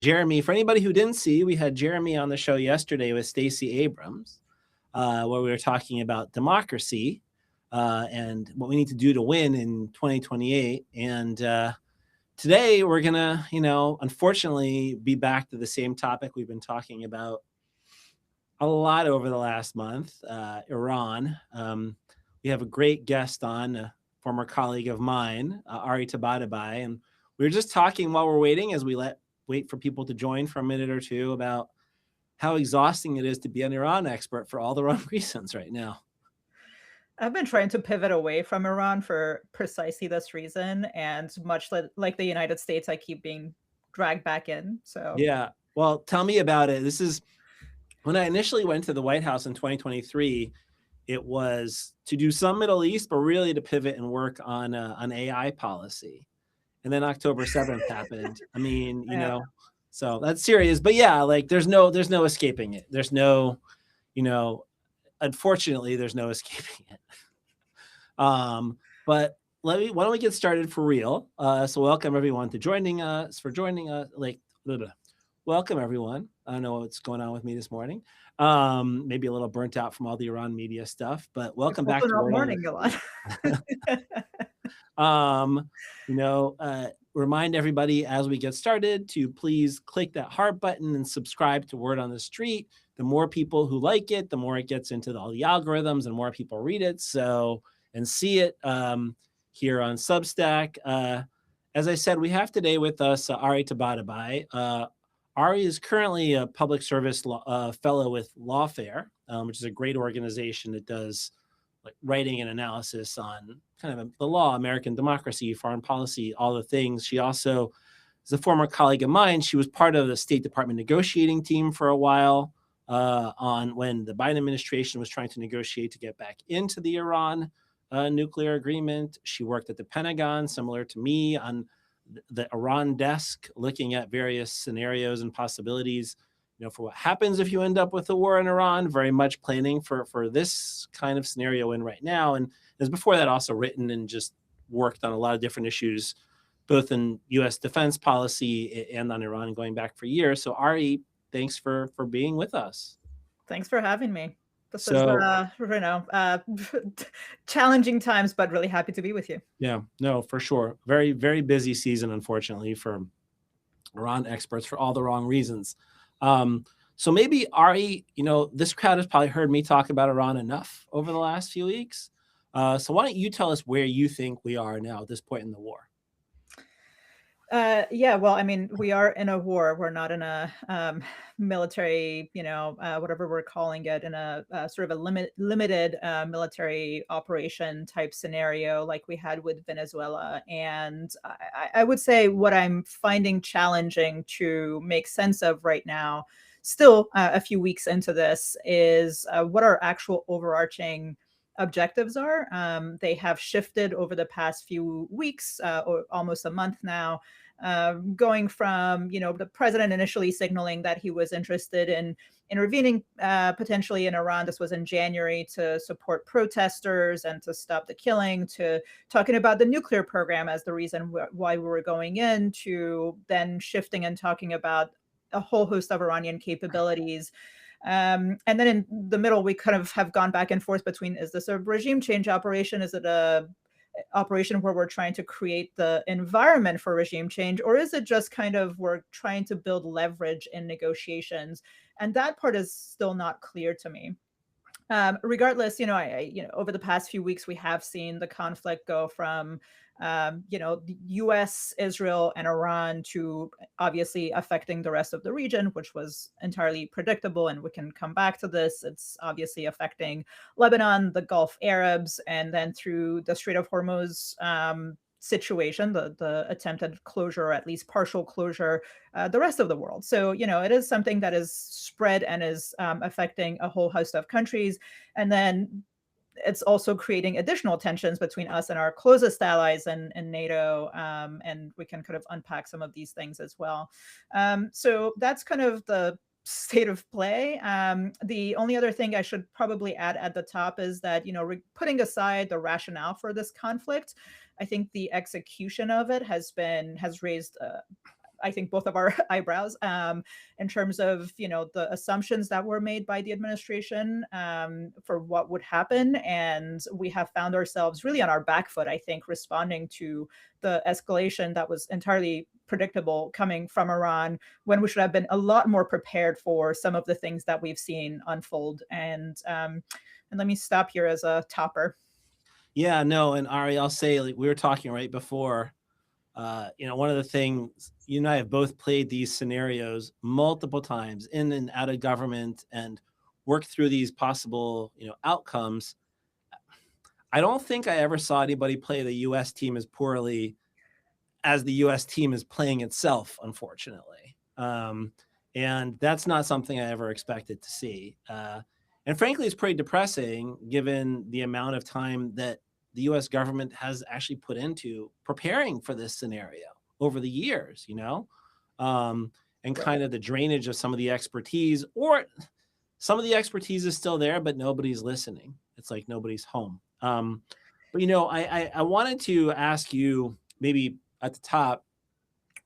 Jeremy, for anybody who didn't see, we had Jeremy on the show yesterday with Stacey Abrams, where we were talking about democracy and what we need to do to win in 2028. And today we're going to, unfortunately be back to the same topic we've been talking about a lot over the last month, Iran. We have a great guest on, a former colleague of mine, Ari Tabatabai, and we were just talking while we're waiting as we wait for people to join for a minute or two about how exhausting it is to be an Iran expert for all the wrong reasons right now. I've been trying to pivot away from Iran for precisely this reason, and much like the United States, I keep being dragged back in. So Yeah. Well, tell me about it. This is when I initially went to the White House in 2023. It was to do some Middle East, but really to pivot and work on an AI policy. And then October 7th happened. I mean, yeah. so that's serious. But yeah, like there's no escaping it. There's no, you know, unfortunately, there's no escaping it. But why don't we get started for real? So welcome everyone to joining us. Welcome everyone. I don't know what's going on with me this morning. Maybe a little burnt out from all the Iran media stuff, but It's welcome back also to not Word on morning a lot. Remind everybody as we get started to please click that heart button and subscribe to Word on the Street. The more people who like it, the more it gets into all the algorithms and more people read it. And see it here on Substack. As I said, we have today with us Ari Tabatabai. Ari is currently a public service fellow with Lawfare, which is a great organization that does like writing and analysis on kind of the law, American democracy, foreign policy, all the things. She also is a former colleague of mine. She was part of the State Department negotiating team for a while on when the Biden administration was trying to negotiate to get back into the Iran nuclear agreement. She worked at the Pentagon, similar to me, on the Iran desk, looking at various scenarios and possibilities, for what happens if you end up with a war in Iran, very much planning for this kind of scenario in right now. And as before that, also written and just worked on a lot of different issues, both in U.S. defense policy and on Iran going back for years. So Ari, thanks for being with us. Thanks for having me. This is, So challenging times, but really happy to be with you. yeah, no, for sure. Very, very busy season, unfortunately, for Iran experts for all the wrong reasons. So maybe Ari, this crowd has probably heard me talk about Iran enough over the last few weeks. So why don't you tell us where you think we are now at this point in the war? Yeah, well, I mean, we are in a war. We're not in a military, whatever we're calling it, in a sort of a limited military operation type scenario like we had with Venezuela. And I would say what I'm finding challenging to make sense of right now, still a few weeks into this, is what our actual overarching objectives are. They have shifted over the past few weeks, or almost a month now, going from the president initially signaling that he was interested in intervening potentially in Iran. This was in January, to support protesters and to stop the killing, to talking about the nuclear program as the reason why we were going in, to then shifting and talking about a whole host of Iranian capabilities. And then in the middle, we kind of have gone back and forth between, is this a regime change operation? Is it a operation where we're trying to create the environment for regime change? Or is it just kind of we're trying to build leverage in negotiations? And that part is still not clear to me. Regardless, over the past few weeks, we have seen the conflict go from, the U.S., Israel, and Iran to obviously affecting the rest of the region, which was entirely predictable. And we can come back to this. It's obviously affecting Lebanon, the Gulf Arabs, and then through the Strait of Hormuz situation, the attempted closure, or at least partial closure, the rest of the world. So, it is something that is spread and is affecting a whole host of countries. And then it's also creating additional tensions between us and our closest allies and NATO. And we can kind of unpack some of these things as well. So that's kind of the state of play. The only other thing I should probably add at the top is that, putting aside the rationale for this conflict, I think the execution of it has raised I think, both of our eyebrows, in terms of, the assumptions that were made by the administration, for what would happen. And we have found ourselves really on our back foot, I think, responding to the escalation that was entirely predictable coming from Iran, when we should have been a lot more prepared for some of the things that we've seen unfold. And let me stop here as a topper. Yeah, no, and Ari, I'll say, like we were talking right before, one of the things, you and I have both played these scenarios multiple times in and out of government and worked through these possible, outcomes. I don't think I ever saw anybody play the US team as poorly as the US team is playing itself, unfortunately. And that's not something I ever expected to see. And frankly, it's pretty depressing given the amount of time that the US government has actually put into preparing for this scenario over the years, and Right. kind of the drainage of some of the expertise, or some of the expertise is still there, but nobody's listening. It's like nobody's home. But I wanted to ask you, maybe at the top,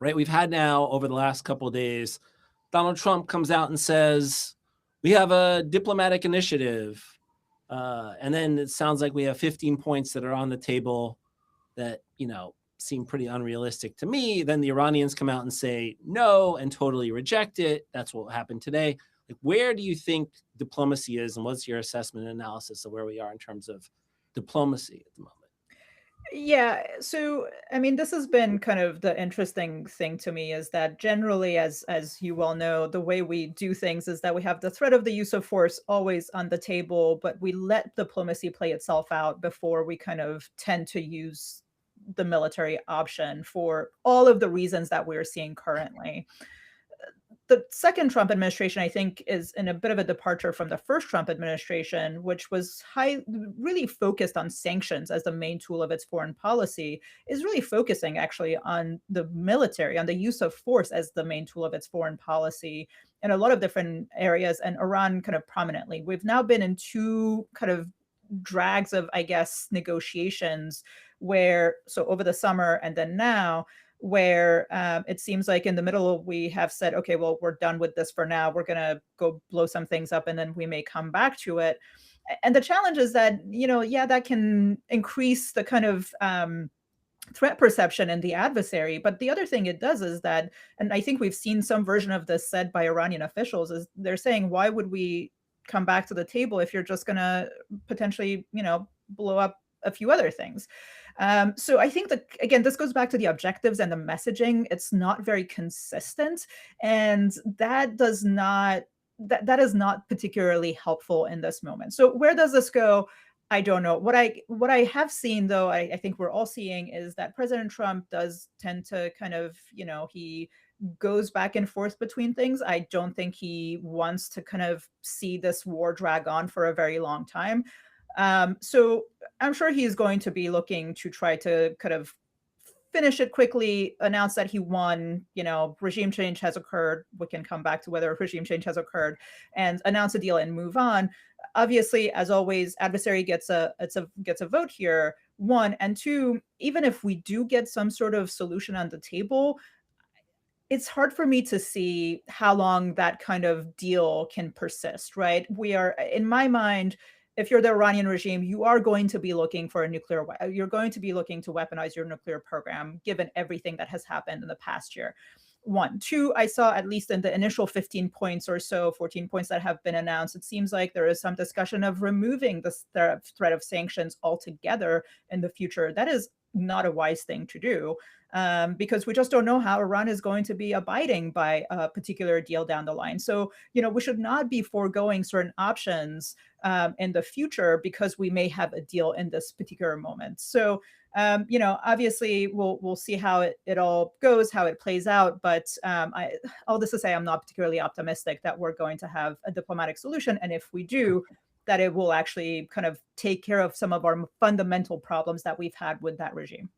right? We've had now over the last couple of days, Donald Trump comes out and says, we have a diplomatic initiative. And then it sounds like we have 15 points that are on the table that, seem pretty unrealistic to me. Then the Iranians come out and say no and totally reject it. That's what happened today. Like, where do you think diplomacy is, and what's your assessment and analysis of where we are in terms of diplomacy at the moment? Yeah, so I mean, this has been kind of the interesting thing to me, is that generally, as you well know, the way we do things is that we have the threat of the use of force always on the table, but we let diplomacy play itself out before we kind of tend to use the military option for all of the reasons that we're seeing currently. The second Trump administration, I think, is in a bit of a departure from the first Trump administration, which was really focused on sanctions as the main tool of its foreign policy, is really focusing actually on the military, on the use of force as the main tool of its foreign policy in a lot of different areas, and Iran kind of prominently. We've now been in two kind of drags of, I guess, negotiations where, so over the summer and then now, where it seems like in the middle we have said, okay, well, we're done with this for now. We're going to go blow some things up and then we may come back to it. And the challenge is that, yeah, that can increase the kind of threat perception in the adversary. But the other thing it does is that, and I think we've seen some version of this said by Iranian officials, is they're saying, why would we come back to the table if you're just going to potentially, blow up a few other things? So I think that, again, this goes back to the objectives and the messaging. It's not very consistent, and that does not that is not particularly helpful in this moment. So where does this go? I don't know. What I have seen, though, I think we're all seeing, is that President Trump does tend to kind of, he goes back and forth between things. I don't think he wants to kind of see this war drag on for a very long time. So I'm sure he's going to be looking to try to kind of finish it quickly, announce that he won, regime change has occurred. We can come back to whether regime change has occurred, and announce a deal and move on. Obviously, as always, adversary gets a vote here, one, and two, even if we do get some sort of solution on the table, it's hard for me to see how long that kind of deal can persist, right? We are, in my mind, if you're the Iranian regime, you are going to be looking for a you're going to be looking to weaponize your nuclear program, given everything that has happened in the past year. One. Two, I saw, at least in the initial 15 points or so, 14 points that have been announced, it seems like there is some discussion of removing the threat of sanctions altogether in the future. That is not a wise thing to do, because we just don't know how Iran is going to be abiding by a particular deal down the line. So, we should not be foregoing certain options in the future because we may have a deal in this particular moment. So, obviously we'll see how it all goes, how it plays out. But all this to say, I'm not particularly optimistic that we're going to have a diplomatic solution. And if we do, that it will actually kind of take care of some of our fundamental problems that we've had with that regime.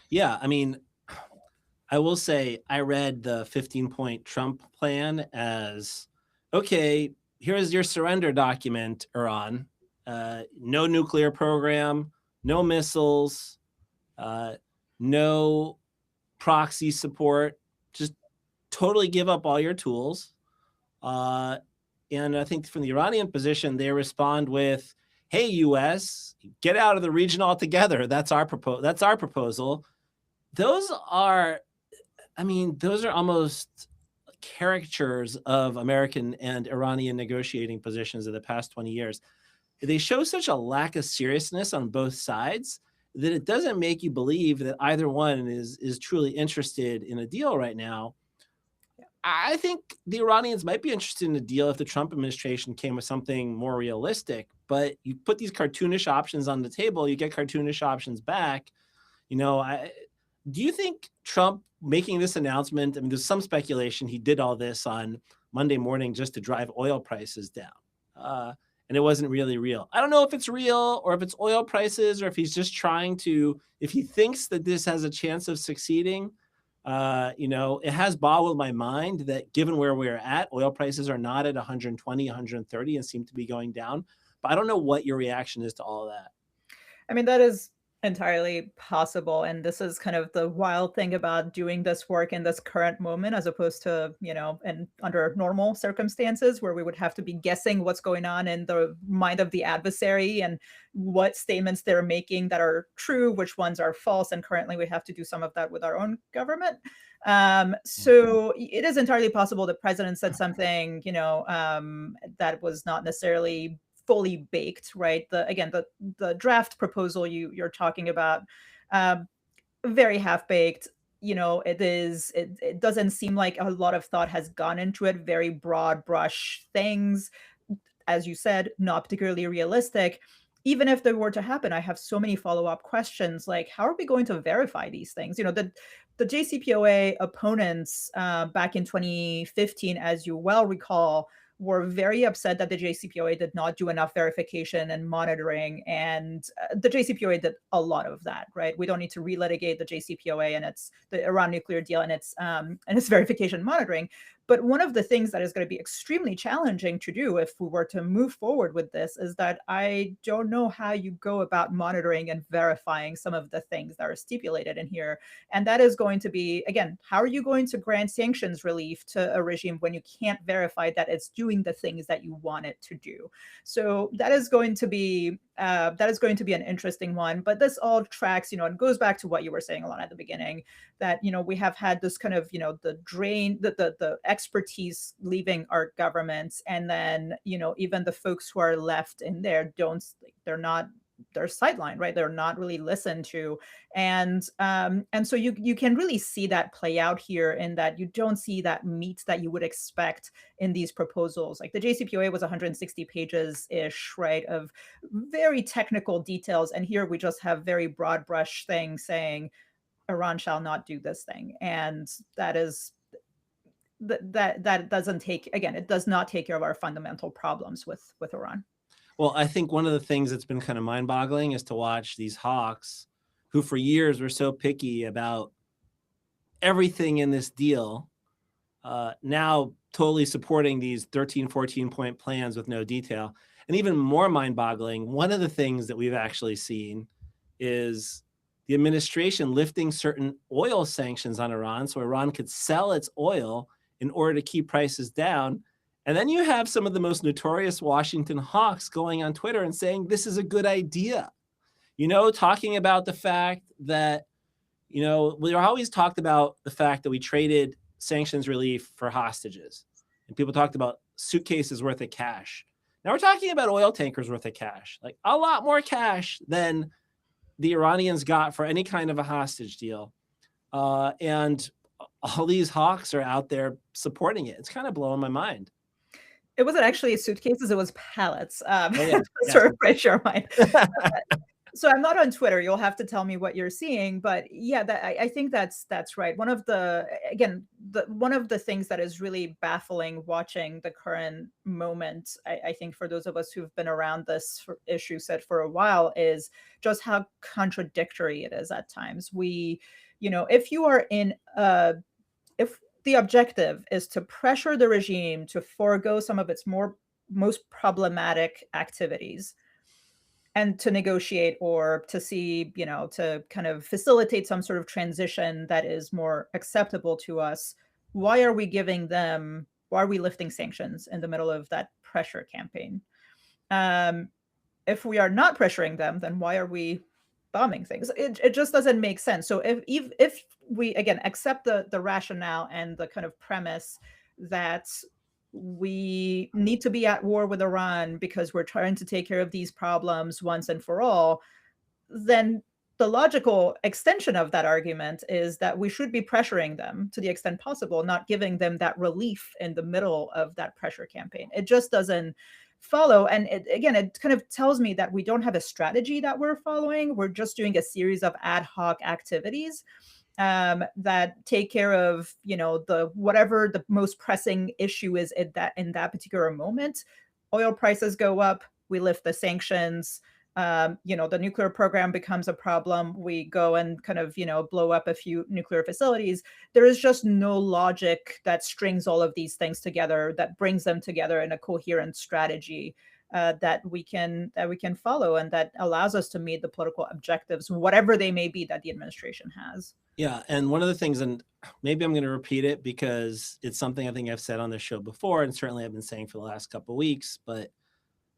Yeah, I mean, I will say I read the 15-point Trump plan as, okay, here's your surrender document, Iran. No nuclear program, no missiles, no proxy support, just totally give up all your tools. And I think from the Iranian position, they respond with, "Hey, U.S., get out of the region altogether. That's our proposal." Those are, I mean, those are almost caricatures of American and Iranian negotiating positions of the past 20 years. They show such a lack of seriousness on both sides that it doesn't make you believe that either one is truly interested in a deal right now. I think the Iranians might be interested in a deal if the Trump administration came with something more realistic, but you put these cartoonish options on the table, you get cartoonish options back. You know, do you think Trump making this announcement, I mean, there's some speculation he did all this on Monday morning just to drive oil prices down. And it wasn't really real. I don't know if it's real or if it's oil prices or if he's just trying to, if he thinks that this has a chance of succeeding. You know, it has boggled my mind that given where we're at, oil prices are not at 120, 130 and seem to be going down. But I don't know what your reaction is to all of that. I mean, that is entirely possible. And this is kind of the wild thing about doing this work in this current moment, as opposed to, and under normal circumstances where we would have to be guessing what's going on in the mind of the adversary and what statements they're making that are true, which ones are false. And currently we have to do some of that with our own government. So it is entirely possible the president said something, that was not necessarily fully baked, right? The draft proposal you're talking about, very half baked. It doesn't seem like a lot of thought has gone into it. Very broad brush things, as you said, not particularly realistic. Even if they were to happen, I have so many follow-up questions, like how are we going to verify these things? The JCPOA opponents back in 2015, as you well recall, were very upset that the JCPOA did not do enough verification and monitoring. And the JCPOA did a lot of that, right? We don't need to relitigate the JCPOA and the Iran nuclear deal and its verification monitoring. But one of the things that is going to be extremely challenging to do if we were to move forward with this is that I don't know how you go about monitoring and verifying some of the things that are stipulated in here. And that is going to be, again, how are you going to grant sanctions relief to a regime when you can't verify that it's doing the things that you want it to do? So that is going to be an interesting one. But this all tracks, and goes back to what you were saying, Alana, at the beginning, that, we have had this kind of, the expertise leaving our governments. And then, even the folks who are left in there they're sidelined, right? They're not really listened to. And so you can really see that play out here in that you don't see that meat that you would expect in these proposals. Like the JCPOA was 160 pages ish, right, of very technical details. And here we just have very broad brush things saying Iran shall not do this thing. And that doesn't take, again, it does not take care of our fundamental problems with Iran. Well, I think one of the things that's been kind of mind-boggling is to watch these hawks who for years were so picky about everything in this deal, now totally supporting these 13, 14-point plans with no detail. And even more mind-boggling, one of the things that we've actually seen is the administration lifting certain oil sanctions on Iran so Iran could sell its oil in order to keep prices down. And then you have some of the most notorious Washington hawks going on Twitter and saying, this is a good idea. Talking about the fact that, we always talked about the fact that we traded sanctions relief for hostages. And people talked about suitcases worth of cash. Now we're talking about oil tankers worth of cash, like a lot more cash than the Iranians got for any kind of a hostage deal. And all these hawks are out there supporting it. It's kind of blowing my mind. It wasn't actually suitcases, it was pallets. Oh, yeah. Sort of refresh your mind. So I'm not on Twitter. You'll have to tell me what you're seeing. But yeah, I think that's right. One of the things that is really baffling watching the current moment, I think for those of us who've been around this issue set for a while, is just how contradictory it is at times. If you are if the objective is to pressure the regime to forego some of its most problematic activities and to negotiate or to see, to kind of facilitate some sort of transition that is more acceptable to us, why are we lifting sanctions in the middle of that pressure campaign? If we are not pressuring them, then why are we bombing things? It just doesn't make sense. So if we again accept the rationale and the kind of premise that we need to be at war with Iran because we're trying to take care of these problems once and for all, then the logical extension of that argument is that we should be pressuring them to the extent possible, not giving them that relief in the middle of that pressure campaign. It just doesn't follow. And it kind of tells me that we don't have a strategy that we're following. We're just doing a series of ad hoc activities that take care of, the whatever the most pressing issue is in that particular moment. Oil prices go up, we lift the sanctions. The nuclear program becomes a problem. We go and kind of, blow up a few nuclear facilities. There is just no logic that strings all of these things together, that brings them together in a coherent strategy that we can follow, and that allows us to meet the political objectives, whatever they may be, that the administration has. Yeah, and one of the things, and maybe I'm going to repeat it because it's something I think I've said on this show before, and certainly I've been saying for the last couple of weeks, but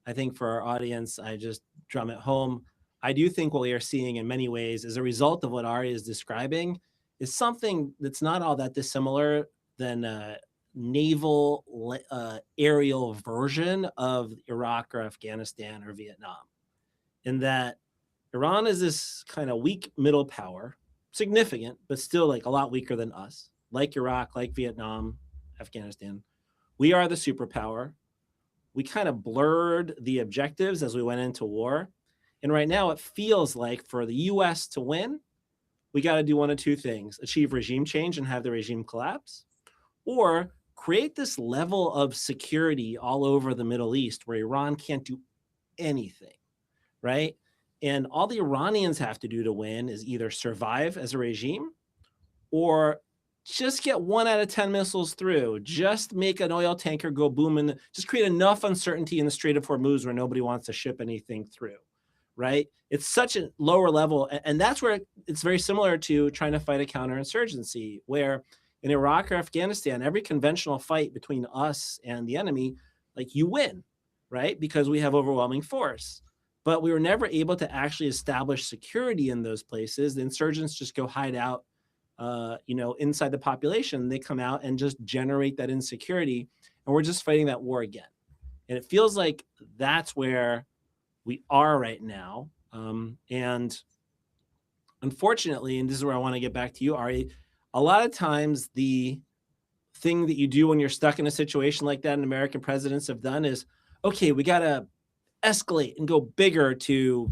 I think for our audience, I just drum it home. I do think what we are seeing in many ways as a result of what Ari is describing is something that's not all that dissimilar than a naval aerial version of Iraq or Afghanistan or Vietnam, in that Iran is this kind of weak middle power, significant, but still like a lot weaker than us, like Iraq, like Vietnam, Afghanistan. We are the superpower. We kind of blurred the objectives as we went into war. And right now it feels like for the US to win, we got to do one of two things: achieve regime change and have the regime collapse, or create this level of security all over the Middle East where Iran can't do anything, right? And all the Iranians have to do to win is either survive as a regime or just get 1 out of 10 missiles through, just make an oil tanker go boom, and just create enough uncertainty in the Strait of Hormuz where nobody wants to ship anything through, right? It's such a lower level. And that's where it's very similar to trying to fight a counterinsurgency, where in Iraq or Afghanistan, every conventional fight between us and the enemy, like, you win, right? Because we have overwhelming force. But we were never able to actually establish security in those places. The insurgents just go hide out inside the population. They come out and just generate that insecurity, and we're just fighting that war again. And it feels like that's where we are right now. And unfortunately, and this is where I want to get back to you, Ari, a lot of times the thing that you do when you're stuck in a situation like that, and American presidents have done, is, okay, we got to escalate and go bigger to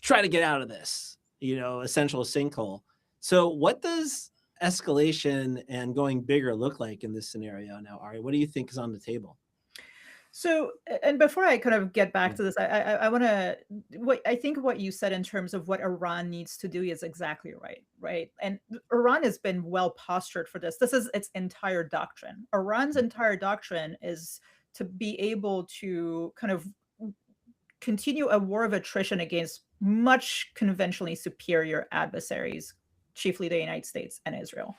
try to get out of this, essential sinkhole. So what does escalation and going bigger look like in this scenario now, Ari? What do you think is on the table? So, and before I kind of get back to this, I want to, I think what you said in terms of what Iran needs to do is exactly right, right? And Iran has been well postured for this. This is its entire doctrine. Iran's entire doctrine is to be able to kind of continue a war of attrition against much conventionally superior adversaries, chiefly the United States and Israel.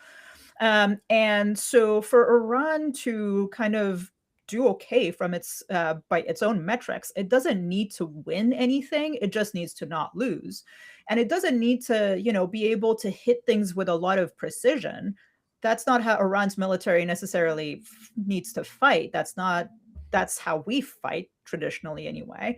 And so for Iran to kind of do okay from its by its own metrics, it doesn't need to win anything. It just needs to not lose. And it doesn't need to, be able to hit things with a lot of precision. That's not how Iran's military necessarily needs to fight. That's how we fight traditionally anyway.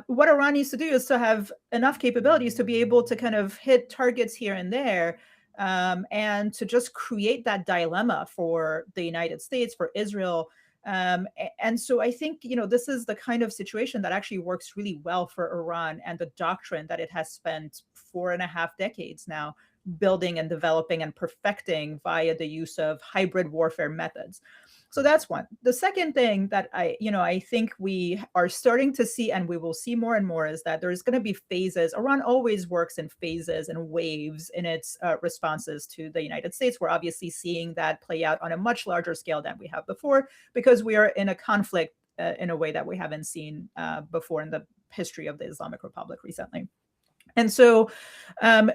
What Iran needs to do is to have enough capabilities to be able to kind of hit targets here and there, and to just create that dilemma for the United States, for Israel. And so I think, this is the kind of situation that actually works really well for Iran and the doctrine that it has spent 4.5 decades now building and developing and perfecting via the use of hybrid warfare methods. So that's one. The second thing that I think we are starting to see, and we will see more and more, is that there's going to be phases. Iran always works in phases and waves in its responses to the United States. We're obviously seeing that play out on a much larger scale than we have before, because we are in a conflict in a way that we haven't seen before in the history of the Islamic Republic recently. And so,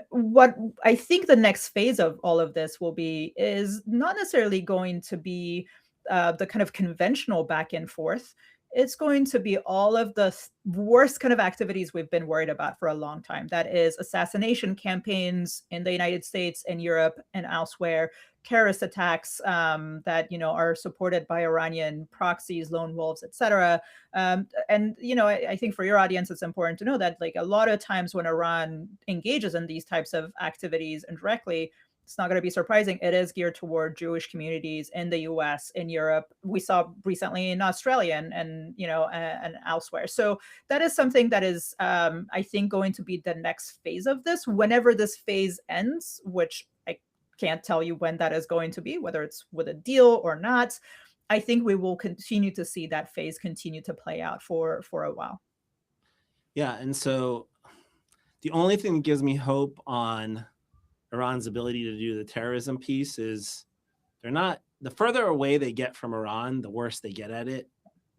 what I think the next phase of all of this will be is not necessarily going to be the kind of conventional back and forth. It's going to be all of the worst kind of activities we've been worried about for a long time. That is assassination campaigns in the United States and Europe and elsewhere, terrorist attacks that are supported by Iranian proxies, lone wolves, etc. And I think for your audience, it's important to know that like a lot of times when Iran engages in these types of activities indirectly, it's not going to be surprising. It is geared toward Jewish communities in the U.S., in Europe. We saw recently in Australia and elsewhere. So that is something that is, I think, going to be the next phase of this. Whenever this phase ends, which I can't tell you when that is going to be, whether it's with a deal or not, I think we will continue to see that phase continue to play out for a while. Yeah, and so the only thing that gives me hope on Iran's ability to do the terrorism piece is the further away they get from Iran, the worse they get at it.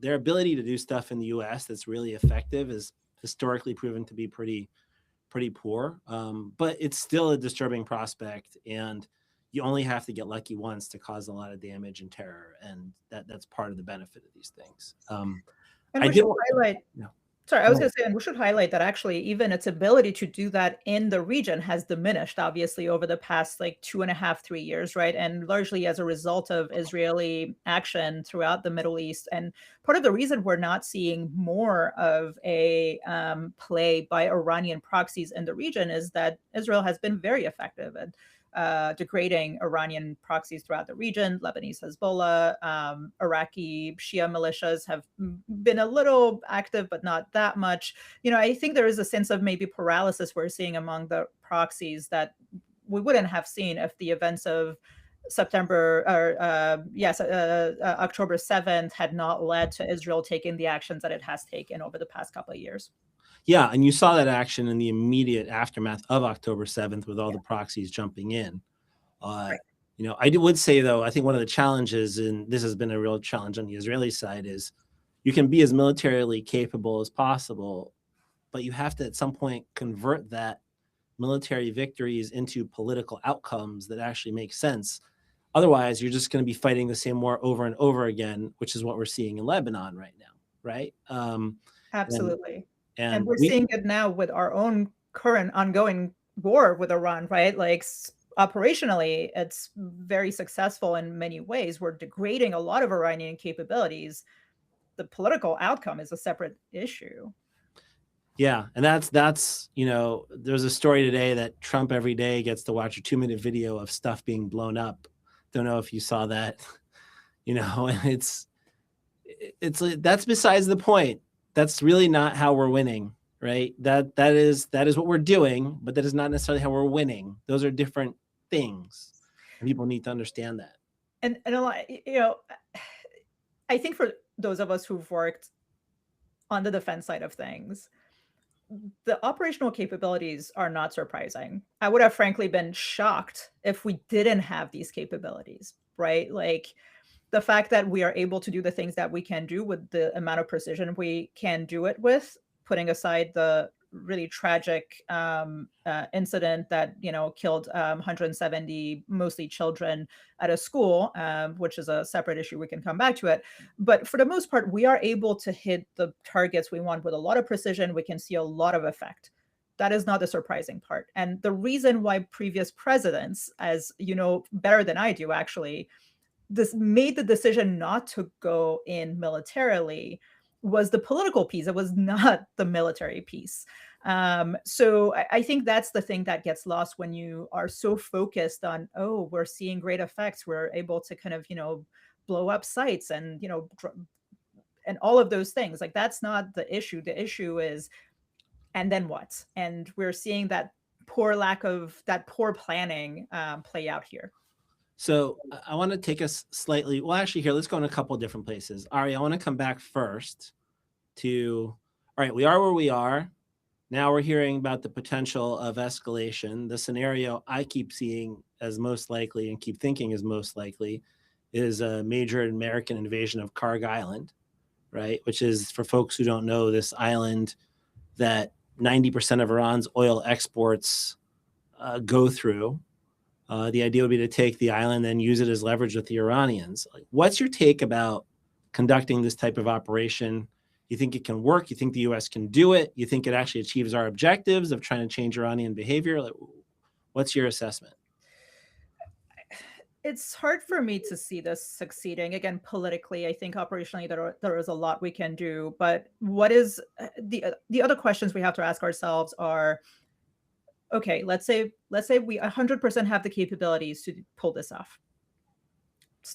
Their ability to do stuff in the US that's really effective is historically proven to be pretty poor. But it's still a disturbing prospect, and you only have to get lucky once to cause a lot of damage and terror. And that's part of the benefit of these things. And we should highlight, sorry, I was going to say, and we should highlight that actually even its ability to do that in the region has diminished, obviously, over the past like 2.5, 3 years, right? And largely as a result of Israeli action throughout the Middle East. And part of the reason we're not seeing more of a play by Iranian proxies in the region is that Israel has been very effective at degrading Iranian proxies throughout the region. Lebanese Hezbollah, Iraqi Shia militias have been a little active, but not that much. I think there is a sense of maybe paralysis we're seeing among the proxies that we wouldn't have seen if the events of October 7th had not led to Israel taking the actions that it has taken over the past couple of years. Yeah, and you saw that action in the immediate aftermath of October 7th with all the proxies jumping in. Right. I would say, though, I think one of the challenges, and this has been a real challenge on the Israeli side, is you can be as militarily capable as possible, but you have to at some point convert that military victories into political outcomes that actually make sense. Otherwise, you're just going to be fighting the same war over and over again, which is what we're seeing in Lebanon right now, right? Absolutely. And we're seeing it now with our own current ongoing war with Iran, right? Like operationally, it's very successful in many ways. We're degrading a lot of Iranian capabilities. The political outcome is a separate issue. Yeah, and that's there's a story today that Trump every day gets to watch a 2-minute video of stuff being blown up. Don't know if you saw that. And that's besides the point. That's really not how we're winning, right? That is what we're doing, but that is not necessarily how we're winning. Those are different things, and people need to understand that. And a lot, I think for those of us who've worked on the defense side of things, the operational capabilities are not surprising. I would have frankly been shocked if we didn't have these capabilities, right? Like the fact that we are able to do the things that we can do with the amount of precision we can do it with, putting aside the really tragic incident that killed 170 mostly children at a school, which is a separate issue. We can come back to it, but for the most part, we are able to hit the targets we want with a lot of precision. We can see a lot of effect. That is not the surprising part. And the reason why previous presidents, as you know better than I do actually, this made the decision not to go in militarily was the political piece. It was not the military piece. So I think that's the thing that gets lost when you are so focused on, oh, we're seeing great effects. We're able to kind of, blow up sites and, and all of those things. Like that's not the issue. The issue is, and then what? And we're seeing that poor planning play out here. So I want to take us slightly, well, actually here, let's go in a couple of different places. Ari, I want to come back first to, all right, we are where we are. Now we're hearing about the potential of escalation. The scenario I keep seeing as most likely and keep thinking is most likely is a major American invasion of Karg Island, right? Which is, for folks who don't know, this island that 90% of Iran's oil exports go through. The idea would be to take the island and use it as leverage with the Iranians. Like, what's your take about conducting this type of operation? You think it can work? You think the U.S. can do it? You think it actually achieves our objectives of trying to change Iranian behavior? Like, what's your assessment? It's hard for me to see this succeeding. Again, politically, I think operationally there is a lot we can do. But what is the other questions we have to ask ourselves are, okay, let's say we 100% have the capabilities to pull this off.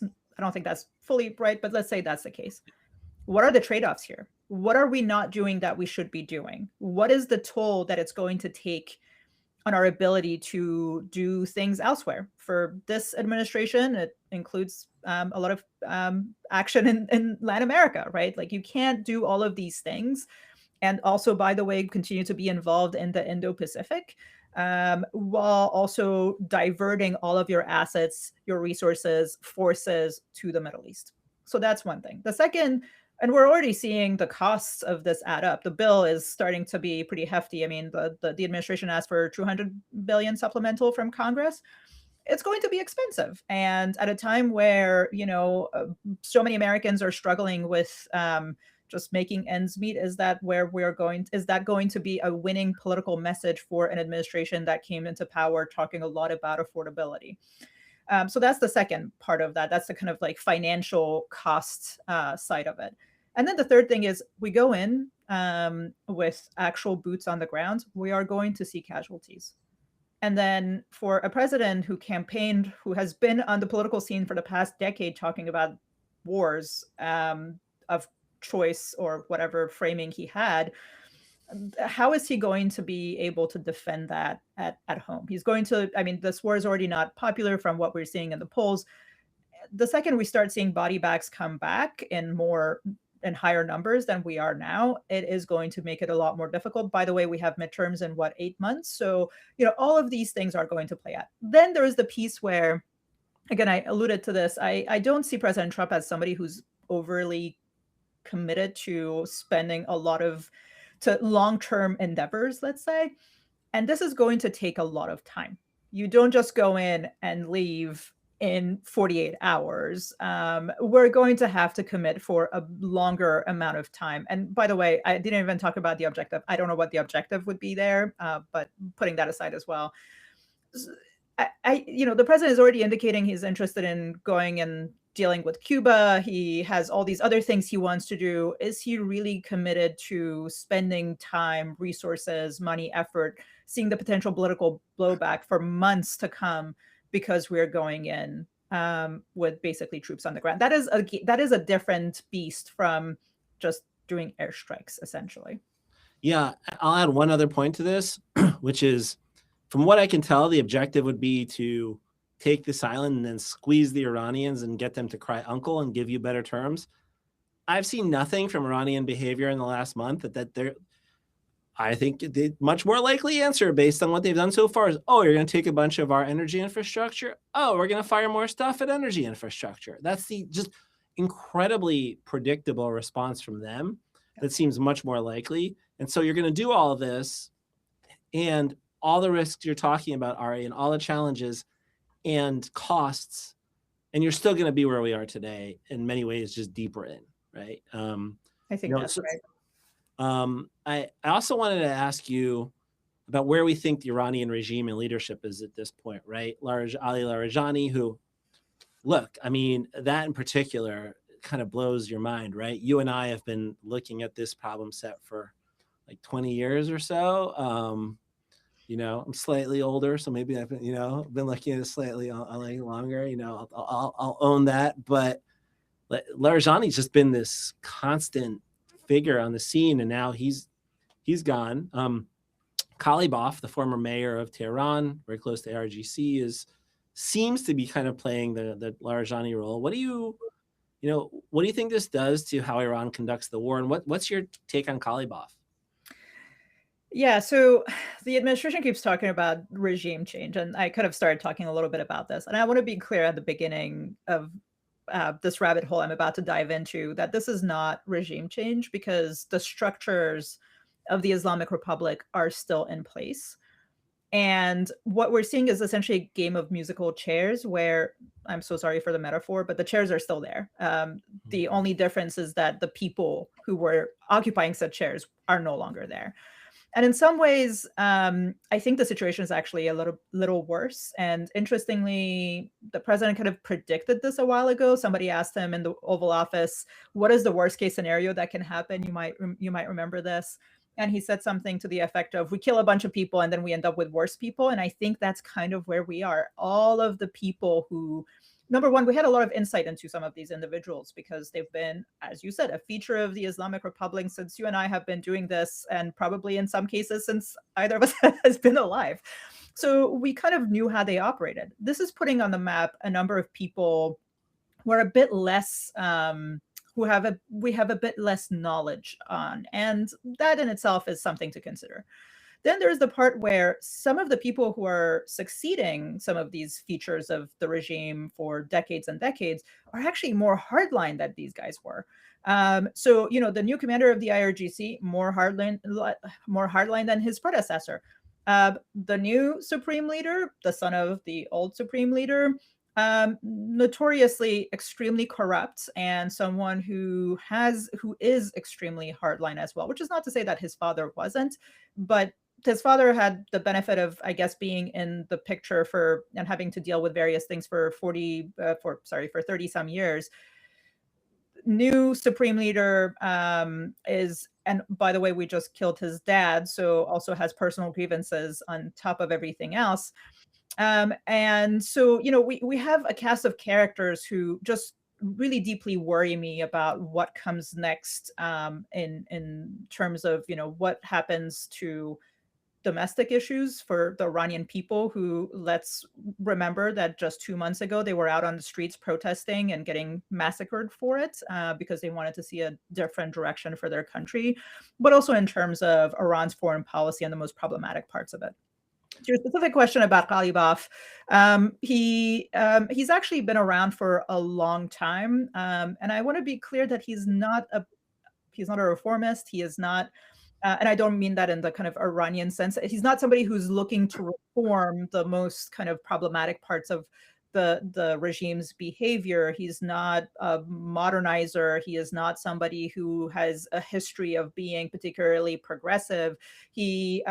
I don't think that's fully right, but let's say that's the case. What are the trade-offs here? What are we not doing that we should be doing? What is the toll that it's going to take on our ability to do things elsewhere? For this administration, it includes a lot of action in Latin America, right? Like, you can't do all of these things and also, by the way, continue to be involved in the Indo-Pacific, while also diverting all of your assets, your resources, forces to the Middle East. So that's one thing. The second, and we're already seeing the costs of this add up. The bill is starting to be pretty hefty. I mean, the administration asked for 200 billion supplemental from Congress. It's going to be expensive, and at a time where so many Americans are struggling with just making ends meet, is that going to be a winning political message for an administration that came into power talking a lot about affordability? So that's the second part of that. That's the kind of like financial cost side of it. And then the third thing is, we go in with actual boots on the ground, we are going to see casualties. And then for a president who campaigned, who has been on the political scene for the past decade talking about wars of choice or whatever framing he had, how is he going to be able to defend that at home? He's going to, I mean, this war is already not popular from what we're seeing in the polls. The second we start seeing body bags come back in higher numbers than we are now, it is going to make it a lot more difficult. By the way, we have midterms in 8 months. So, all of these things are going to play out. Then there is the piece where, again, I alluded to this. I don't see President Trump as somebody who's overly committed to spending a lot to long-term endeavors, let's say. And this is going to take a lot of time. You don't just go in and leave in 48 hours. We're going to have to commit for a longer amount of time. And by the way, I didn't even talk about the objective. I don't know what the objective would be there, but putting that aside as well. The president is already indicating he's interested in going and dealing with Cuba. He has all these other things he wants to do. Is he really committed to spending time, resources, money, effort, seeing the potential political blowback for months to come because we're going in with basically troops on the ground? That is a different beast from just doing airstrikes, essentially. Yeah, I'll add one other point to this, which is, from what I can tell, the objective would be to take this island and then squeeze the Iranians and get them to cry uncle and give you better terms. I've seen nothing from Iranian behavior in the last month that they're, I think the much more likely answer based on what they've done so far is, oh, you're going to take a bunch of our energy infrastructure. Oh, we're going to fire more stuff at energy infrastructure. That's the just incredibly predictable response from them. That seems much more likely. And so you're going to do all of this, and all the risks you're talking about, Ari, and all the challenges and costs, and you're still going to be where we are today in many ways, just deeper in, right? I think that's right. I also wanted to ask you about where we think the Iranian regime and leadership is at this point, right? Ali Larijani, who, look, I mean, that in particular kind of blows your mind, right? You and I have been looking at this problem set for like 20 years or so. I'm slightly older, so maybe I've been, been looking at it slightly longer. I'll own that. But Larijani's just been this constant figure on the scene, and now he's gone. Kalibov, the former mayor of Tehran, very close to ARGC, seems to be kind of playing the Larijani role. What do you think this does to how Iran conducts the war, and what's your take on Kalibov? Yeah, so the administration keeps talking about regime change, and I kind of started talking a little bit about this. And I want to be clear at the beginning of this rabbit hole I'm about to dive into that this is not regime change, because the structures of the Islamic Republic are still in place. And what we're seeing is essentially a game of musical chairs where, I'm so sorry for the metaphor, but the chairs are still there. The only difference is that the people who were occupying said chairs are no longer there. And in some ways, I think the situation is actually a little worse. And interestingly, the president kind of predicted this a while ago. Somebody asked him in the Oval Office, "What is the worst case scenario that can happen?" You might remember this. And he said something to the effect of, "We kill a bunch of people and then we end up with worse people." And I think that's kind of where we are. All of the people who, number one, we had a lot of insight into some of these individuals because they've been, as you said, a feature of the Islamic Republic since you and I have been doing this, and probably in some cases since either of us has been alive. So we kind of knew how they operated. This is putting on the map a number of people who are a bit less, we have a bit less knowledge on, and that in itself is something to consider. Then there's the part where some of the people who are succeeding some of these features of the regime for decades and decades are actually more hardline than these guys were. So, the new commander of the IRGC, more hardline than his predecessor. The new supreme leader, the son of the old supreme leader, notoriously extremely corrupt and someone who is extremely hardline as well, which is not to say that his father wasn't, but his father had the benefit of, I guess, being in the picture for and having to deal with various things for 30 some years. New supreme leader is, and by the way, we just killed his dad, so also has personal grievances on top of everything else. And so, we have a cast of characters who just really deeply worry me about what comes next, in terms of, what happens to domestic issues for the Iranian people who, let's remember that just 2 months ago, they were out on the streets protesting and getting massacred for it, because they wanted to see a different direction for their country, but also in terms of Iran's foreign policy and the most problematic parts of it. To your specific question about Ghalibaf, he's actually been around for a long time, and I want to be clear that he's not a reformist. He is not, and I don't mean that in the kind of Iranian sense. He's not somebody who's looking to reform the most kind of problematic parts of the regime's behavior. He's not a modernizer. He is not somebody who has a history of being particularly progressive. He's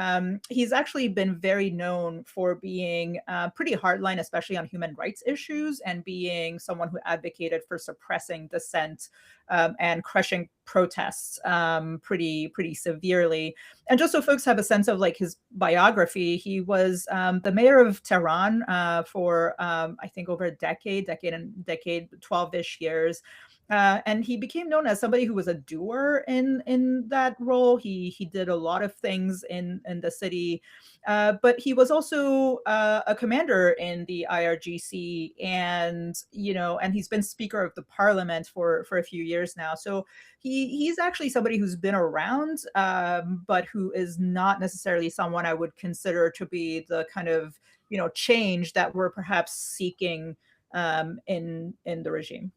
actually been very known for being pretty hardline, especially on human rights issues, and being someone who advocated for suppressing dissent, and crushing protests pretty severely. And just so folks have a sense of like his biography, he was the mayor of Tehran for I think over a decade, 12-ish years. And he became known as somebody who was a doer in that role. He did a lot of things in the city, but he was also a commander in the IRGC, and he's been Speaker of the Parliament for a few years now. So he's actually somebody who's been around, but who is not necessarily someone I would consider to be the kind of change that we're perhaps seeking in the regime.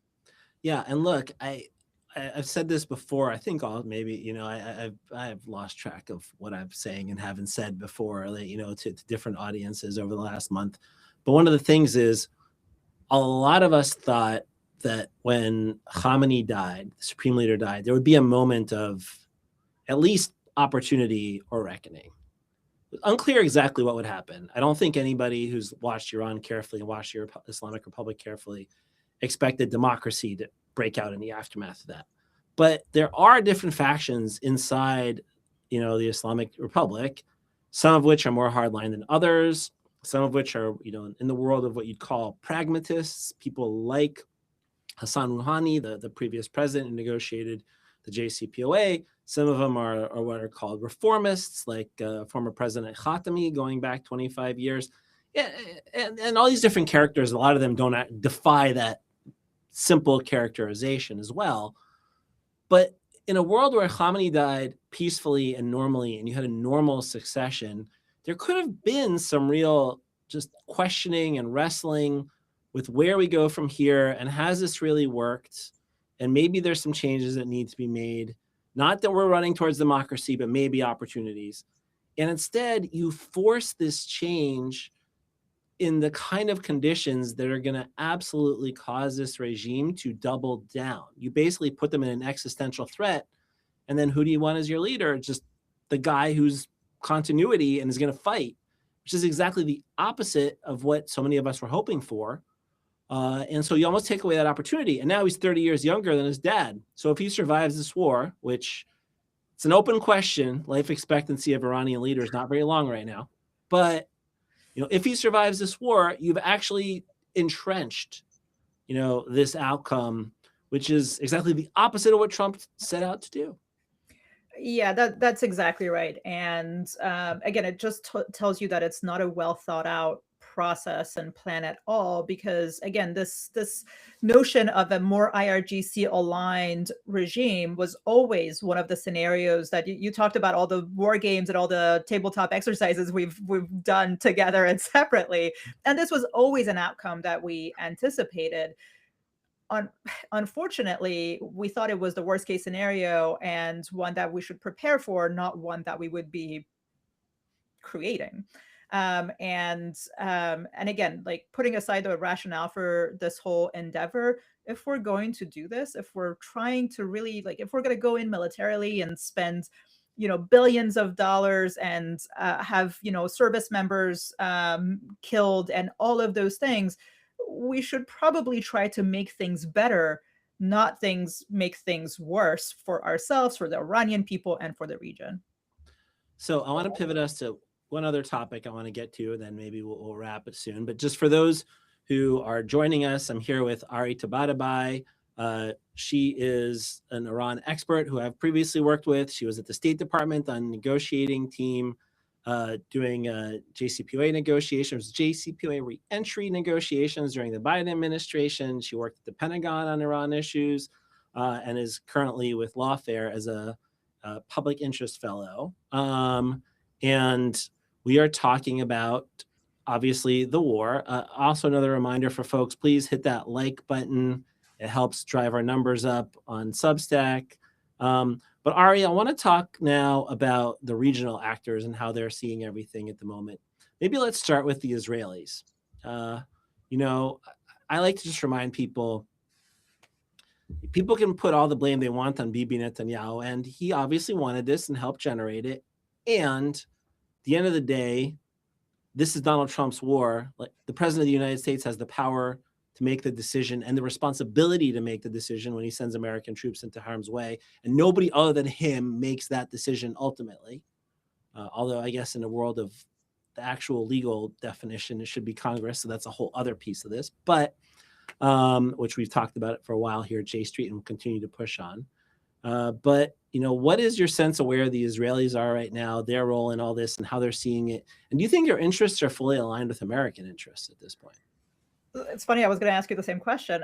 Yeah, and look, I've said this before. I think I've lost track of what I'm saying and haven't said before, to different audiences over the last month. But one of the things is, a lot of us thought that when Khamenei died, the supreme leader died, there would be a moment of at least opportunity or reckoning. It was unclear exactly what would happen. I don't think anybody who's watched Iran carefully and watched the Islamic Republic carefully expected democracy to break out in the aftermath of that. But there are different factions inside, the Islamic Republic, some of which are more hardline than others, some of which are, in the world of what you'd call pragmatists, people like Hassan Rouhani, the previous president who negotiated the JCPOA. Some of them are what are called reformists, like former President Khatami, going back 25 years. And all these different characters, a lot of them don't defy that simple characterization as well. But in a world where Khamenei died peacefully and normally, and you had a normal succession, there could have been some real just questioning and wrestling with where we go from here, and has this really worked? And maybe there's some changes that need to be made. Not that we're running towards democracy, but maybe opportunities. And instead, you force this change in the kind of conditions that are going to absolutely cause this regime to double down. You basically put them in an existential threat. And then who do you want as your leader? Just the guy who's continuity and is going to fight, which is exactly the opposite of what so many of us were hoping for. And so you almost take away that opportunity. And now he's 30 years younger than his dad. So if he survives this war, which it's an open question, life expectancy of Iranian leaders is not very long right now. But if he survives this war, you've actually entrenched, this outcome, which is exactly the opposite of what Trump set out to do. Yeah, that's exactly right. And again, it just tells you that it's not a well thought out process and plan at all. Because again, this notion of a more IRGC aligned regime was always one of the scenarios that you talked about, all the war games and all the tabletop exercises we've done together and separately. And this was always an outcome that we anticipated. Unfortunately, we thought it was the worst case scenario and one that we should prepare for, not one that we would be creating. And again, like putting aside the rationale for this whole endeavor, if we're going to do this, if we're trying to really, like, if we're going to go in militarily and spend billions of dollars and have service members killed and all of those things, we should probably try to make things better, not make things worse for ourselves, for the Iranian people, and for the region. So I want to pivot us to one other topic I want to get to, and then maybe we'll wrap it soon. But just for those who are joining us, I'm here with Ariane Tabatabai. She is an Iran expert who I've previously worked with. She was at the State Department on negotiating team doing JCPOA negotiations, JCPOA re-entry negotiations during the Biden administration. She worked at the Pentagon on Iran issues and is currently with Lawfare as a public interest fellow. And we are talking about, obviously, the war. Also, another reminder for folks, please hit that like button. It helps drive our numbers up on Substack. But Ari, I want to talk now about the regional actors and how they're seeing everything at the moment. Maybe let's start with the Israelis. I like to just remind people can put all the blame they want on Bibi Netanyahu, and he obviously wanted this and helped generate it. And at the end of the day, this is Donald Trump's war. Like, the president of the United States has the power to make the decision and the responsibility to make the decision when he sends American troops into harm's way. And nobody other than him makes that decision ultimately. Although I guess in the world of the actual legal definition, it should be Congress. So that's a whole other piece of this, but which we've talked about it for a while here at J Street and will continue to push on. But what is your sense of where the Israelis are right now, their role in all this and how they're seeing it? And do you think their interests are fully aligned with American interests at this point? It's funny, I was going to ask you the same question.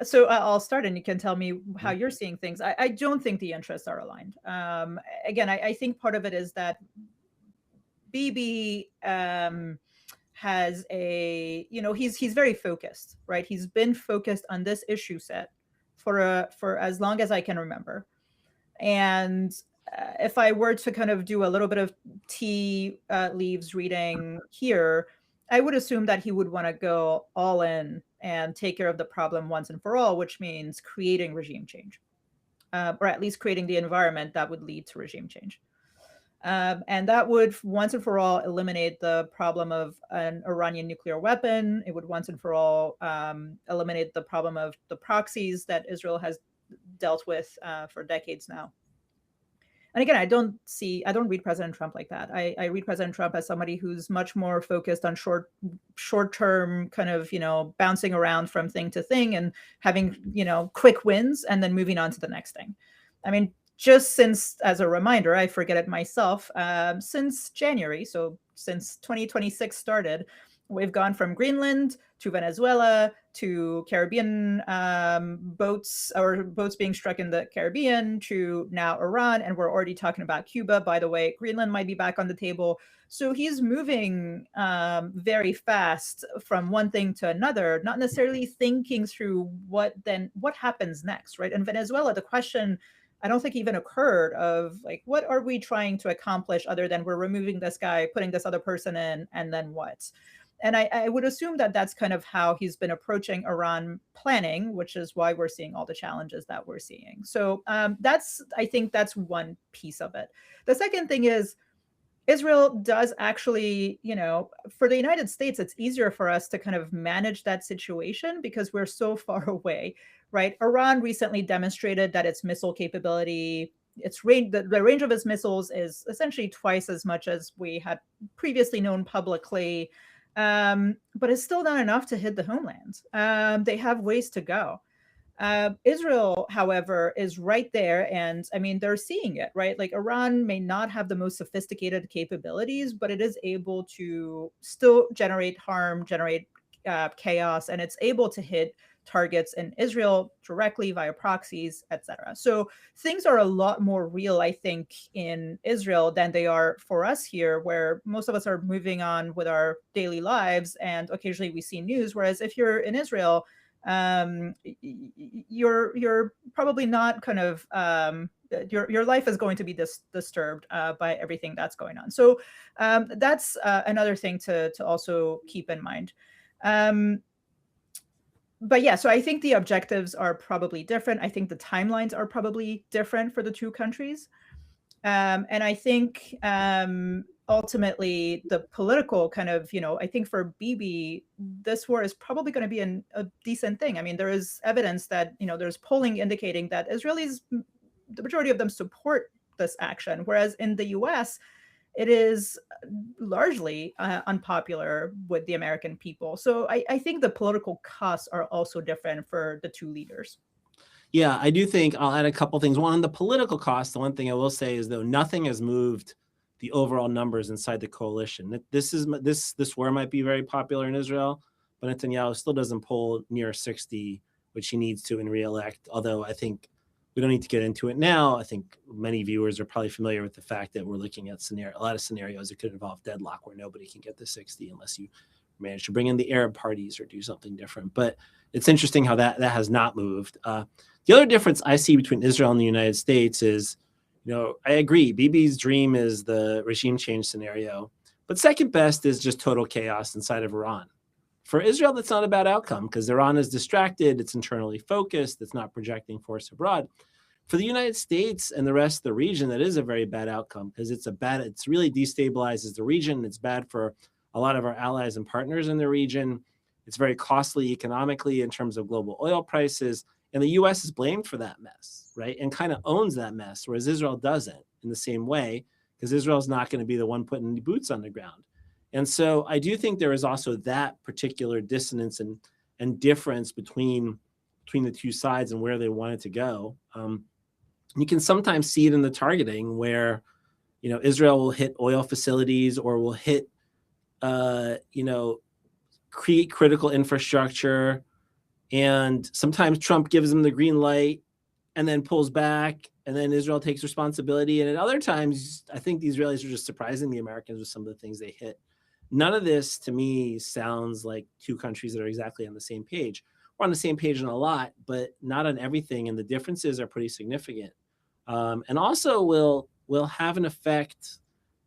So I'll start and you can tell me how you're seeing things. I don't think the interests are aligned. Again, I think part of it is that Bibi has he's very focused, right? He's been focused on this issue set for as long as I can remember. And if I were to kind of do a little bit of tea leaves reading here, I would assume that he would want to go all in and take care of the problem once and for all, which means creating regime change, or at least creating the environment that would lead to regime change. And that would once and for all eliminate the problem of an Iranian nuclear weapon. It would once and for all eliminate the problem of the proxies that Israel has dealt with for decades now. And again, I don't read President Trump like that. I read President Trump as somebody who's much more focused on short-term kind of, bouncing around from thing to thing and having, quick wins and then moving on to the next thing. I mean, just since, as a reminder, I forget it myself, since January, so since 2026 started, we've gone from Greenland to Venezuela to Caribbean boats being struck in the Caribbean to now Iran. And we're already talking about Cuba. By the way, Greenland might be back on the table. So he's moving very fast from one thing to another, not necessarily thinking through what happens next, right? In Venezuela, the question I don't think even occurred of like, what are we trying to accomplish other than we're removing this guy, putting this other person in, and then what? And I would assume that that's kind of how he's been approaching Iran planning, which is why we're seeing all the challenges that we're seeing. So I think that's one piece of it. The second thing is, Israel does actually, for the United States, it's easier for us to kind of manage that situation because we're so far away, right? Iran recently demonstrated that its missile capability, its range, the range of its missiles is essentially twice as much as we had previously known publicly, but it's still not enough to hit the homeland. They have ways to go. Israel, however, is right there. And I mean, they're seeing it, right? Like Iran may not have the most sophisticated capabilities, but it is able to still generate harm, generate chaos, and it's able to hit targets in Israel directly via proxies, etc. So things are a lot more real, I think, in Israel than they are for us here, where most of us are moving on with our daily lives, and occasionally we see news. Whereas if you're in Israel, you're probably not kind of your life is going to be disturbed by everything that's going on. So that's another thing to also keep in mind. But yeah, so I think the objectives are probably different. I think the timelines are probably different for the two countries. And I think ultimately the political kind of, I think for Bibi, this war is probably going to be a decent thing. I mean, there is evidence that, there's polling indicating that Israelis, the majority of them support this action, whereas in the US, it is largely unpopular with the American people. So I think the political costs are also different for the two leaders. Yeah, I do think I'll add a couple things. One, on the political cost, the one thing I will say is, though, nothing has moved the overall numbers inside the coalition. This war might be very popular in Israel, but Netanyahu still doesn't poll near 60, which he needs to in re-elect. Although I think we don't need to get into it now. I think many viewers are probably familiar with the fact that we're looking at a lot of scenarios that could involve deadlock where nobody can get to 60 unless you manage to bring in the Arab parties or do something different. But it's interesting how that has not moved. The other difference I see between Israel and the United States is, I agree, Bibi's dream is the regime change scenario, but second best is just total chaos inside of Iran. For Israel, that's not a bad outcome because Iran is distracted, it's internally focused, it's not projecting force abroad. For the United States and the rest of the region, that is a very bad outcome because it's really destabilizes the region. It's bad for a lot of our allies and partners in the region. It's very costly economically in terms of global oil prices. And the U.S. is blamed for that mess, right? And kind of owns that mess, whereas Israel doesn't in the same way, because Israel's not going to be the one putting the boots on the ground. And so I do think there is also that particular dissonance and difference between the two sides and where they wanted to go. You can sometimes see it in the targeting where, Israel will hit oil facilities or will hit, create critical infrastructure. And sometimes Trump gives them the green light and then pulls back, and then Israel takes responsibility. And at other times, I think the Israelis are just surprising the Americans with some of the things they hit. None of this, to me, sounds like two countries that are exactly on the same page. We're on the same page on a lot, but not on everything, and the differences are pretty significant. And also will have an effect,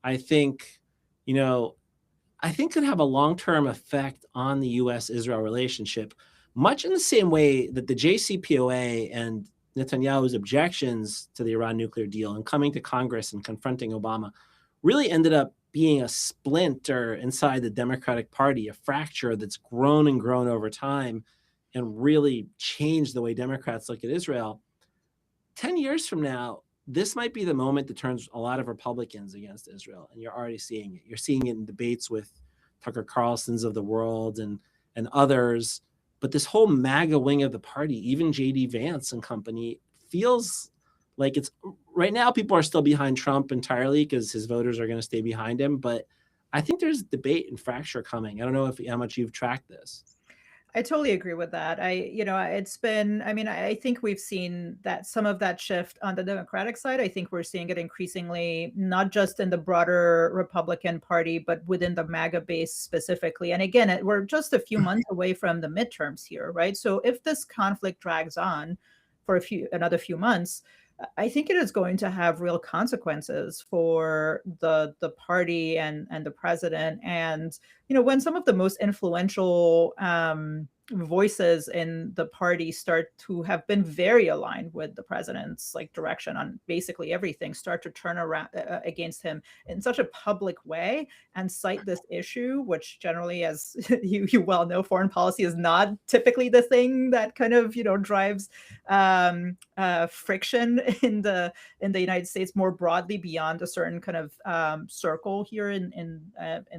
I think, could have a long-term effect on the U.S.-Israel relationship, much in the same way that the JCPOA and Netanyahu's objections to the Iran nuclear deal and coming to Congress and confronting Obama really ended up being a splinter inside the Democratic Party, a fracture that's grown and grown over time and really changed the way Democrats look at Israel. 10 years from now, this might be the moment that turns a lot of Republicans against Israel, and you're already seeing it. You're seeing it in debates with Tucker Carlson's of the world and others. But this whole MAGA wing of the party, even J.D. Vance and company, feels like it's right now people are still behind Trump entirely because his voters are going to stay behind him. But I think there's debate and fracture coming. I don't know how much you've tracked this. I totally agree with that. It's been, I think we've seen that some of that shift on the Democratic side. I think we're seeing it increasingly, not just in the broader Republican Party, but within the MAGA base specifically. And again, we're just a few months away from the midterms here, right? So if this conflict drags on for another few months, I think it is going to have real consequences for the party and the president. And when some of the most influential voices in the party start to have been very aligned with the president's like direction on basically everything, start to turn around against him in such a public way and cite this issue, which generally, as you well know, foreign policy is not typically the thing that kind of drives friction in the United States more broadly beyond a certain kind of circle here in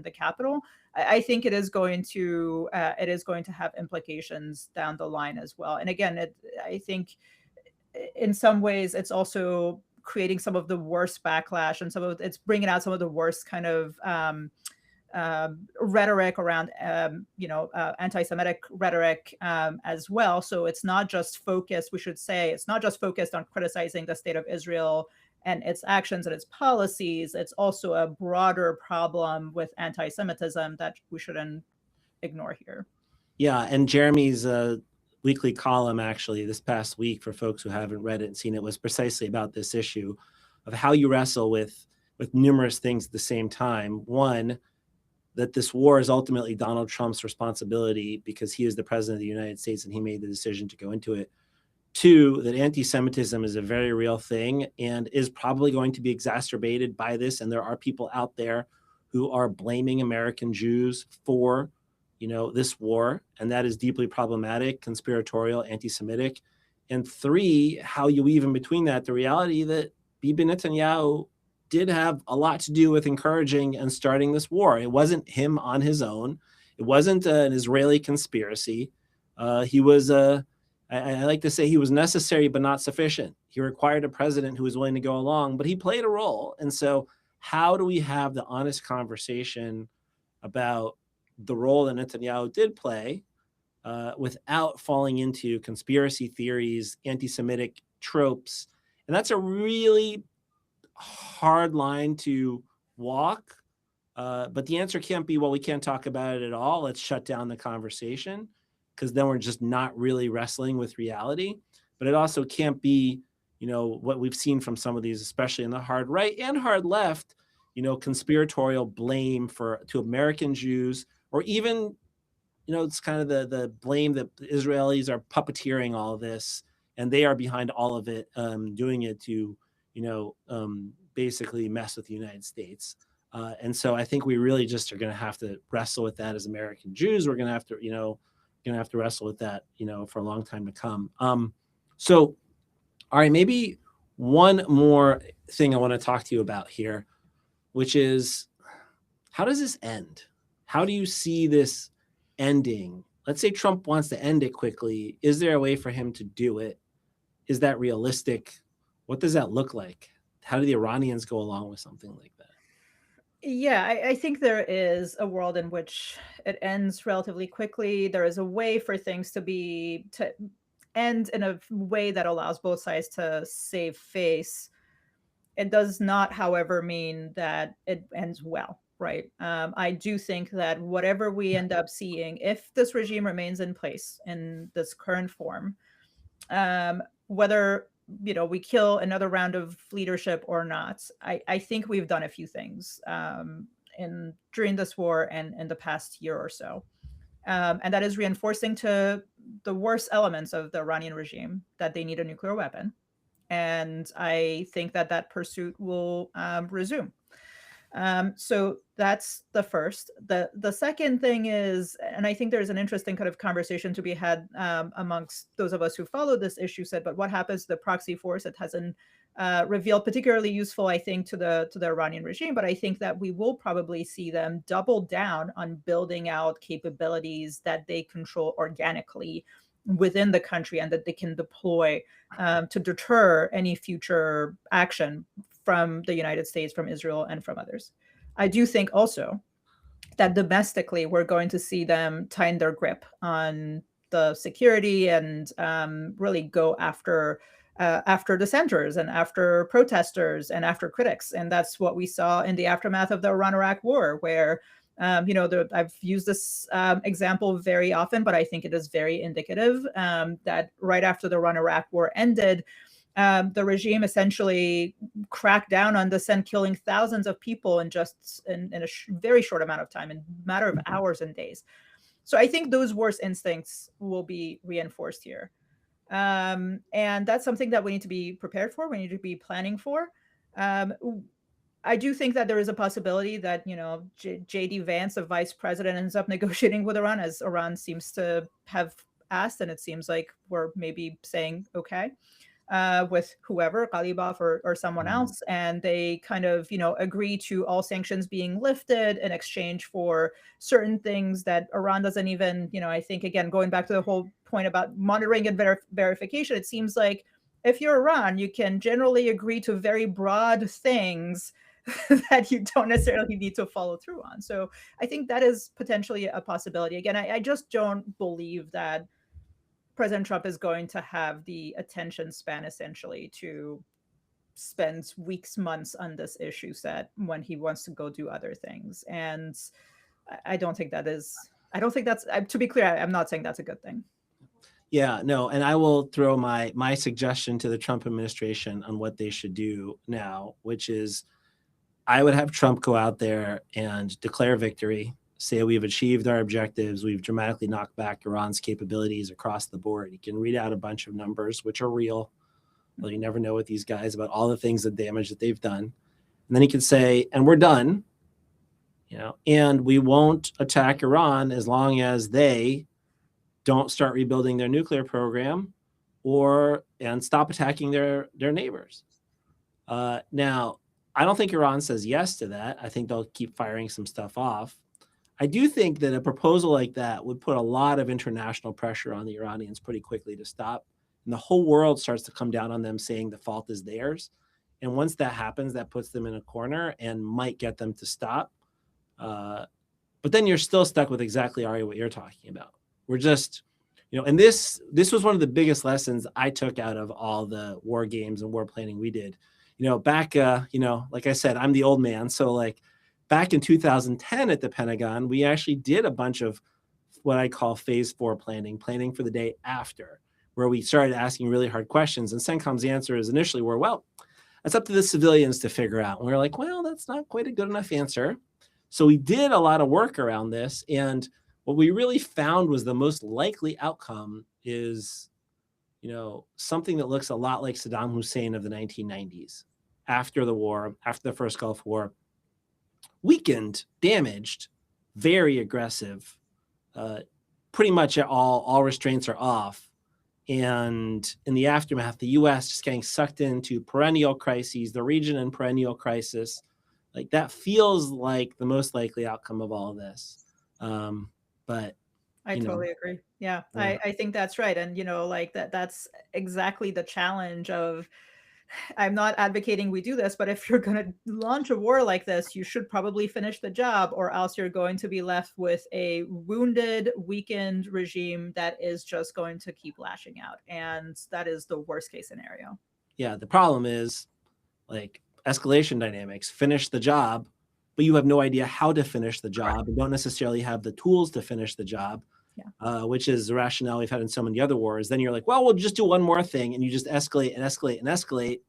the capital. I think it is going to have implications down the line as well. And again, I think in some ways it's also creating some of the worst backlash, and it's bringing out some of the worst kind of rhetoric around, anti-Semitic rhetoric as well. So it's not just focused, we should say, it's not just focused on criticizing the state of Israel and its actions and its policies. It's also a broader problem with anti-Semitism that we shouldn't ignore here. Yeah, and Jeremy's weekly column, actually, this past week, for folks who haven't read it and seen it, was precisely about this issue of how you wrestle with numerous things at the same time. One, that this war is ultimately Donald Trump's responsibility because he is the president of the United States and he made the decision to go into it. Two, that anti-Semitism is a very real thing and is probably going to be exacerbated by this. And there are people out there who are blaming American Jews for, this war. And that is deeply problematic, conspiratorial, anti-Semitic. And three, how you weave in between that, the reality that Bibi Netanyahu did have a lot to do with encouraging and starting this war. It wasn't him on his own. It wasn't an Israeli conspiracy. He was I like to say he was necessary but not sufficient. He required a president who was willing to go along, but he played a role. And so how do we have the honest conversation about the role that Netanyahu did play without falling into conspiracy theories, anti-Semitic tropes? And that's a really hard line to walk. But the answer can't be, well, we can't talk about it at all. Let's shut down the conversation, because then we're just not really wrestling with reality. But it also can't be, what we've seen from some of these, especially in the hard right and hard left, conspiratorial blame to American Jews, or even, it's kind of the blame that the Israelis are puppeteering all of this and they are behind all of it, doing it to, basically mess with the United States. And so I think we really just are going to have to wrestle with that as American Jews. We're going to have to, wrestle with that, for a long time to come. So, all right, maybe one more thing I want to talk to you about here, which is, how does this end? How do you see this ending? Let's say Trump wants to end it quickly. Is there a way for him to do it? Is that realistic? What does that look like? How do the Iranians go along with something like that? Yeah, I think there is a world in which it ends relatively quickly. There is a way for things to end in a way that allows both sides to save face. It does not, however, mean that it ends well, right? I do think that whatever we end up seeing, if this regime remains in place in this current form, whether we kill another round of leadership or not, I think we've done a few things during this war and in the past year or so. And that is reinforcing to the worst elements of the Iranian regime that they need a nuclear weapon. And I think that pursuit will resume. So that's the first. The second thing is, and I think there's an interesting kind of conversation to be had amongst those of us who follow this issue, but what happens to the proxy force? It hasn't revealed particularly useful, I think, to the Iranian regime, but I think that we will probably see them double down on building out capabilities that they control organically within the country and that they can deploy to deter any future action from the United States, from Israel, and from others. I do think also that domestically, we're going to see them tighten their grip on the security and really go after dissenters and after protesters and after critics. And that's what we saw in the aftermath of the Iran-Iraq war, where I've used this example very often, but I think it is very indicative that right after the Iran-Iraq war ended, the regime essentially cracked down on dissent, killing thousands of people in just in a very short amount of time, in a matter of hours and days. So I think those worst instincts will be reinforced here. And that's something that we need to be prepared for. We need to be planning for. I do think that there is a possibility that, JD Vance, the vice president, ends up negotiating with Iran, as Iran seems to have asked, and it seems like we're maybe saying okay with whoever, Ghalibaf or someone else, and they kind of, agree to all sanctions being lifted in exchange for certain things that Iran doesn't even, I think, again, going back to the whole point about monitoring and verification, it seems like if you're Iran, you can generally agree to very broad things that you don't necessarily need to follow through on. So I think that is potentially a possibility. Again, I just don't believe that President Trump is going to have the attention span essentially to spend weeks, months on this issue set when he wants to go do other things. And I don't think that's, to be clear, I'm not saying that's a good thing. Yeah, no, and I will throw my suggestion to the Trump administration on what they should do now, which is I would have Trump go out there and declare victory, say we've achieved our objectives, we've dramatically knocked back Iran's capabilities across the board. He can read out a bunch of numbers, which are real. Well, you never know with these guys about all the things, the damage that they've done. And then he can say, and we're done, and we won't attack Iran as long as they don't start rebuilding their nuclear program and stop attacking their neighbors. Now, I don't think Iran says yes to that. I think they'll keep firing some stuff off. I do think that a proposal like that would put a lot of international pressure on the Iranians pretty quickly to stop. And the whole world starts to come down on them saying the fault is theirs. And once that happens, that puts them in a corner and might get them to stop. But then you're still stuck with exactly, Ari, what you're talking about. We're just, and this was one of the biggest lessons I took out of all the war games and war planning we did. Back, like I said, I'm the old man. So back in 2010 at the Pentagon, we actually did a bunch of what I call phase 4 planning for the day after, where we started asking really hard questions. And CENTCOM's answers initially were, well, that's up to the civilians to figure out. And we were like, well, that's not quite a good enough answer. So we did a lot of work around this. And what we really found was the most likely outcome is, something that looks a lot like Saddam Hussein of the 1990s, after the war, after the first Gulf War. Weakened, damaged, very aggressive, pretty much all restraints are off. And in the aftermath, the U.S. just getting sucked into perennial crises, the region in perennial crisis. That feels like the most likely outcome of all of this. But I totally agree. Yeah, I think that's right. And, that's exactly the challenge of, I'm not advocating we do this, but if you're going to launch a war like this, you should probably finish the job, or else you're going to be left with a wounded, weakened regime that is just going to keep lashing out. And that is the worst case scenario. Yeah, the problem is escalation dynamics. Finish the job, but you have no idea how to finish the job and don't necessarily have the tools to finish the job. Yeah. Which is the rationale we've had in so many other wars. Then you're like, well, we'll just do one more thing. And you just escalate and escalate and escalate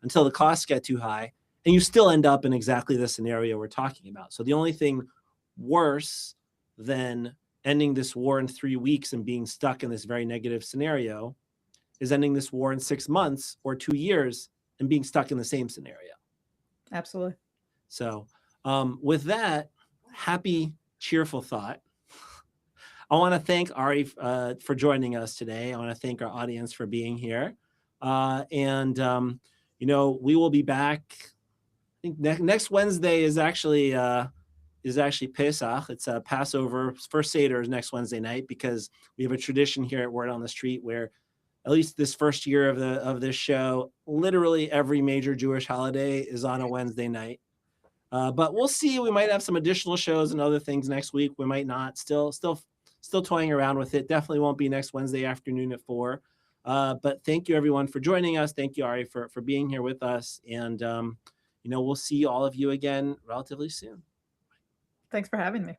until the costs get too high. And you still end up in exactly the scenario we're talking about. So the only thing worse than ending this war in 3 weeks and being stuck in this very negative scenario is ending this war in 6 months or 2 years and being stuck in the same scenario. Absolutely. So with that happy, cheerful thought, I want to thank Ari for joining us today. I want to thank our audience for being here. And we will be back. I think next Wednesday is actually Pesach. It's a Passover. First Seder is next Wednesday night, because we have a tradition here at Word on the Street where, at least this first year of this show, literally every major Jewish holiday is on a Wednesday night. But we'll see. We might have some additional shows and other things next week. We might not. Still toying around with it. Definitely won't be next Wednesday afternoon at 4. But thank you, everyone, for joining us. Thank you, Ari, for being here with us. And, we'll see all of you again relatively soon. Thanks for having me.